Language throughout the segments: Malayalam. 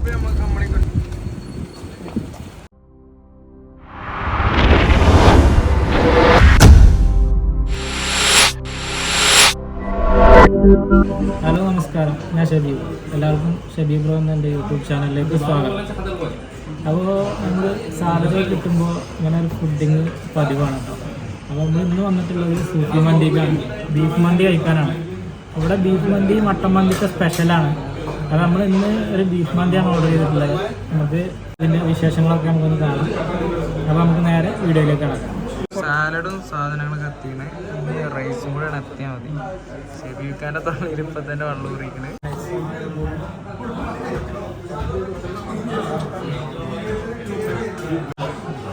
ഹലോ നമസ്കാരം, ഞാൻ ഷബീബ്. എല്ലാവർക്കും ഷബീബ് ബ്രോ എന്ന എൻ്റെ യൂട്യൂബ് ചാനലിലേക്ക് സ്വാഗതം. അപ്പോൾ നമ്മൾ സാലറി കിട്ടുമ്പോൾ ഇങ്ങനെ ഒരു ഫുഡിങ് പതിവാണ് കേട്ടോ. അപ്പോൾ നമ്മൾ ഇന്ന് വന്നിട്ടുള്ളത് സൂഫി മന്തിക്കാണ്, ബീഫ് മന്തി കഴിക്കാനാണ്. ഇവിടെ ബീഫ് മന്തി മട്ടൻ മന്തിക്ക് സ്പെഷ്യലാണ്. അപ്പോൾ നമ്മൾ ഇന്ന് ഒരു ബീഫ് മന്തിയാണ് ഓർഡർ ചെയ്തിട്ടുള്ളത്. നമുക്ക് ഇതിൻ്റെ വിശേഷങ്ങളൊക്കെ നമുക്കൊന്ന് കാണാം. അപ്പോൾ നമുക്ക് നേരെ വീഡിയോയിലേക്ക് കിടക്കാം. സാലഡും സാധനങ്ങളൊക്കെ എത്തിയാണ്. ഇനി റൈസും കൂടെ എത്തിയാൽ മതി. ഷെബീഖാൻ്റെ തൊള്ളിയിൽ ഇപ്പം തന്നെ വെള്ളം ഊറിയിരിക്കണ്.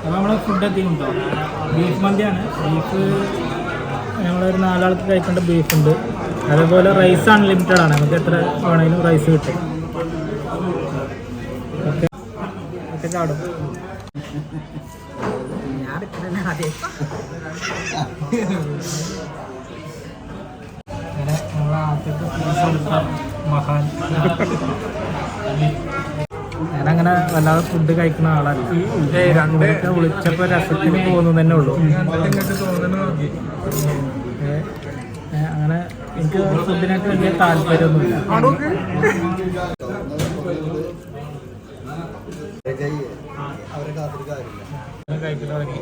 അപ്പോൾ നമ്മളെ ഫുഡ് എത്തിയിട്ടുണ്ടോ? ബീഫ് മന്തിയാണ്. ബീഫ് നമ്മളൊരു 4 ആൾക്ക് കഴിക്കേണ്ട ബീഫുണ്ട്. അതേപോലെ റൈസ് അൺലിമിറ്റഡ് ആണ്, നമുക്ക് എത്ര വേണമെങ്കിലും റൈസ് കിട്ടും. ഓക്കെ ഓക്കെ ചാടും. അങ്ങനെ നമ്മൾ ആദ്യത്തെ പീസ് കൊടുത്ത മഹാൻ. ഞാനങ്ങനെ വല്ലാതെ ഫുഡ് കഴിക്കുന്ന ആളല്ല. രണ്ടൊക്കെ വിളിച്ചപ്പോൾ രസത്തിന് പോകുന്നു തന്നെ ഉള്ളൂ. അങ്ങനെ എനിക്ക് ഫുഡിനൊക്കെ വലിയ താല്പര്യമൊന്നുമില്ല. കഴിക്കാൻ തുടങ്ങി.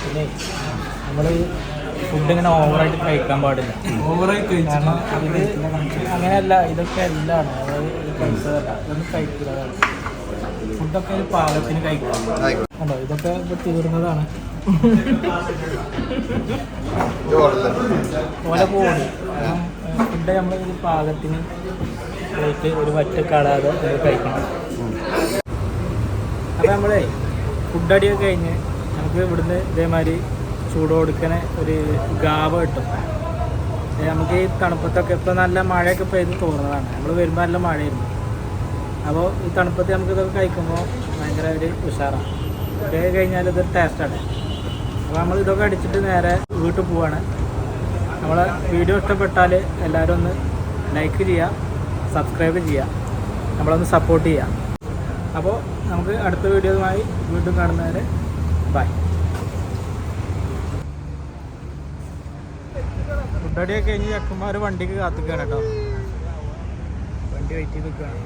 പിന്നെ നമ്മൾ ഫുഡ് ഇങ്ങനെ ഓവറായിട്ട് കഴിക്കാൻ പാടില്ല. കാരണം ഇത് അങ്ങനെയല്ല, ഇതൊക്കെ എല്ലാം കഴിച്ചതല്ല, ഇതൊന്നും കഴിക്കില്ല. ഫുഡൊക്കെ ഒരു പാകത്തിന് കഴിക്കാം. കണ്ടോ, ഇതൊക്കെ ഇപ്പോൾ തീർന്നതാണ്. പോലെ പോടി ഫുഡ് നമ്മൾ ഒരു പാകത്തിന് പോയിട്ട് ഒരു വറ്റ കളാതെ കഴിക്കണം. അപ്പോൾ നമ്മളെ ഫുഡടിയൊക്കെ കഴിഞ്ഞ് നമുക്ക് ഇവിടുന്ന് ഇതേമാതിരി ചൂട് കൊടുക്കണ ഒരു ഗാവ കിട്ടും. നമുക്ക് ഈ തണുപ്പത്തൊക്കെ ഇപ്പോൾ നല്ല മഴയൊക്കെ പെയ്ത് തോന്നുന്നതാണ്. നമ്മൾ വരുമ്പോൾ നല്ല മഴയായിരുന്നു. അപ്പോൾ ഈ തണുപ്പത്ത് നമുക്കിതൊക്കെ കഴിക്കുമ്പോൾ ഭയങ്കര ഒരു ഉഷാറാണ്. ഇതൊക്കെ കഴിഞ്ഞാൽ ഇതൊരു ടേസ്റ്റാണ്. അപ്പോൾ നമ്മൾ ഇതൊക്കെ അടിച്ചിട്ട് നേരെ വീട്ടിൽ പോവാണ്. നമ്മളെ വീഡിയോ ഇഷ്ടപ്പെട്ടാൽ എല്ലാവരും ഒന്ന് ലൈക്ക് ചെയ്യുക, സബ്സ്ക്രൈബ് ചെയ്യുക, നമ്മളൊന്ന് സപ്പോർട്ട് ചെയ്യുക. അപ്പോൾ നമുക്ക് അടുത്ത വീഡിയോയുമായി വീണ്ടും കാണുന്നവരെ ബൈ. ഫുഡടിയൊക്കെ കഴിഞ്ഞ് ചെക്കന്മാർ വണ്ടിക്ക് കാത്തിക്കുകയാണ് കേട്ടോ. വണ്ടി വെയിറ്റ് ചെയ്ത് നിൽക്കുകയാണ്.